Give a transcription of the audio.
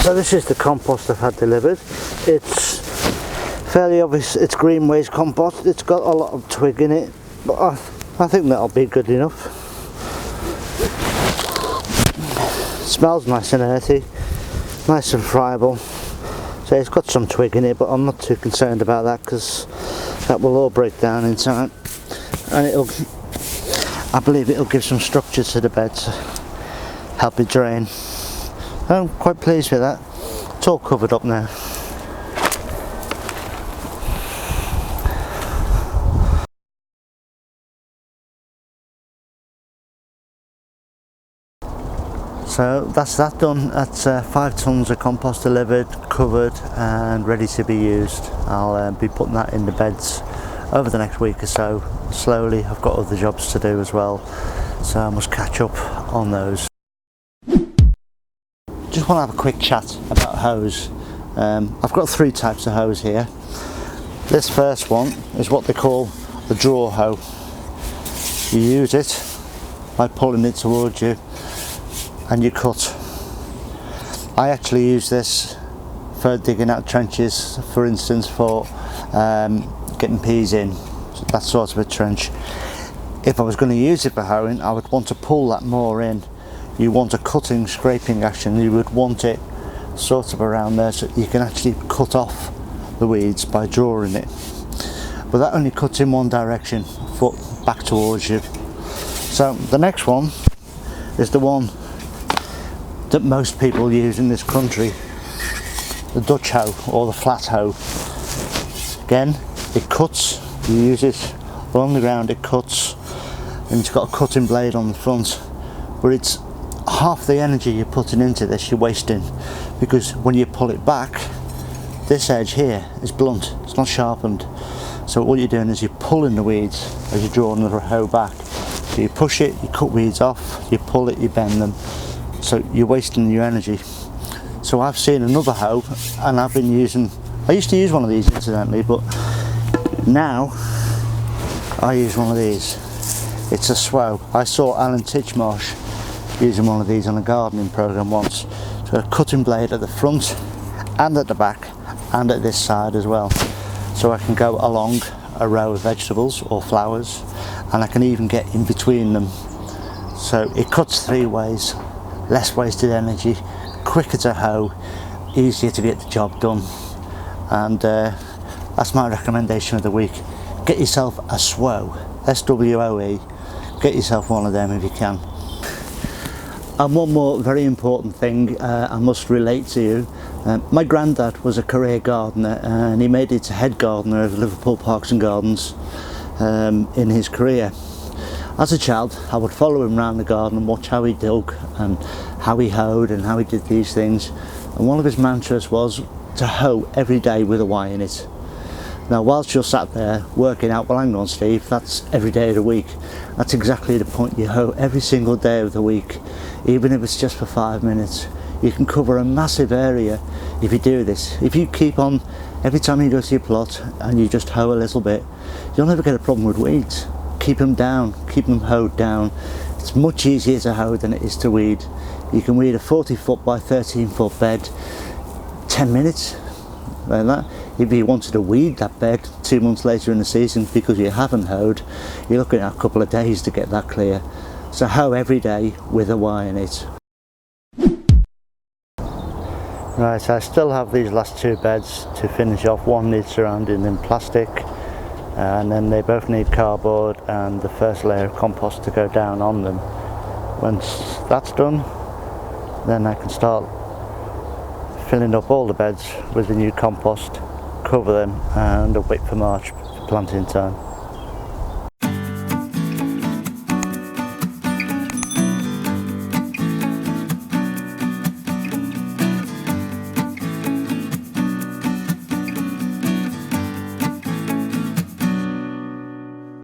So this is the compost I've had delivered. It's fairly obvious it's green waste compost. It's got a lot of twig in it, but I think that'll be good enough. It smells nice and earthy, nice and friable. So it's got some twig in it, but I'm not too concerned about that because that will all break down in time, and I believe it'll give some structure to the bed to help it drain. I'm quite pleased with that. It's all covered up now. So that's that done. That's 5 tons of compost delivered, covered and ready to be used. I'll be putting that in the beds over the next week or so, slowly. I've got other jobs to do as well, so I must catch up on those. Just want to have a quick chat about hose. I've got 3 types of hose here. This first one is what they call the draw hoe. You use it by pulling it towards you and you cut. I actually use this for digging out trenches, for instance, for getting peas in, so that sort of a trench. If I was going to use it for hoeing, I would want to pull that more in. You want a cutting, scraping action. You would want it sort of around there so you can actually cut off the weeds by drawing it. But that only cuts in one direction, foot back towards you. So the next one is the one that most people use in this country, the Dutch hoe or the flat hoe. Again, it cuts, you use it along the ground, it cuts, and it's got a cutting blade on the front, but it's half the energy you're putting into this you're wasting, because when you pull it back, this edge here is blunt, it's not sharpened. So what you're doing is you're pulling the weeds as you're drawing the hoe back. So you push it, you cut weeds off, you pull it, you bend them, so you're wasting your energy. So I've seen another hoe, and I used to use one of these incidentally, but now I use one of these. It's a Swow. I saw Alan Titchmarsh using one of these on a gardening program once. So a cutting blade at the front and at the back and at this side as well. So I can go along a row of vegetables or flowers, and I can even get in between them. So it cuts 3 ways, less wasted energy, quicker to hoe, easier to get the job done. And that's my recommendation of the week. Get yourself a Swow, S-W-O-E. Get yourself one of them if you can. And one more very important thing I must relate to you. My granddad was a career gardener, and he made it to head gardener of Liverpool Parks and Gardens in his career. As a child, I would follow him around the garden and watch how he dug and how he hoed and how he did these things. And one of his mantras was to hoe every day with a Y in it. Now, whilst you're sat there working out, well, hang on, Steve, that's every day of the week. That's exactly the point. You hoe every single day of the week, even if it's just for 5 minutes. You can cover a massive area if you do this. If you keep on, every time you go to your plot and you just hoe a little bit, you'll never get a problem with weeds. Keep them down, keep them hoed down. It's much easier to hoe than it is to weed. You can weed a 40-foot by 13-foot bed 10 minutes, like that. If you wanted to weed that bed 2 months later in the season because you haven't hoed, you're looking at a couple of days to get that clear. So hoe every day with a Y in it. Right, I still have these last 2 beds to finish off. One needs surrounding in plastic, and then they both need cardboard and the first layer of compost to go down on them. Once that's done, then I can start filling up all the beds with the new compost, cover them and wait for March for planting time.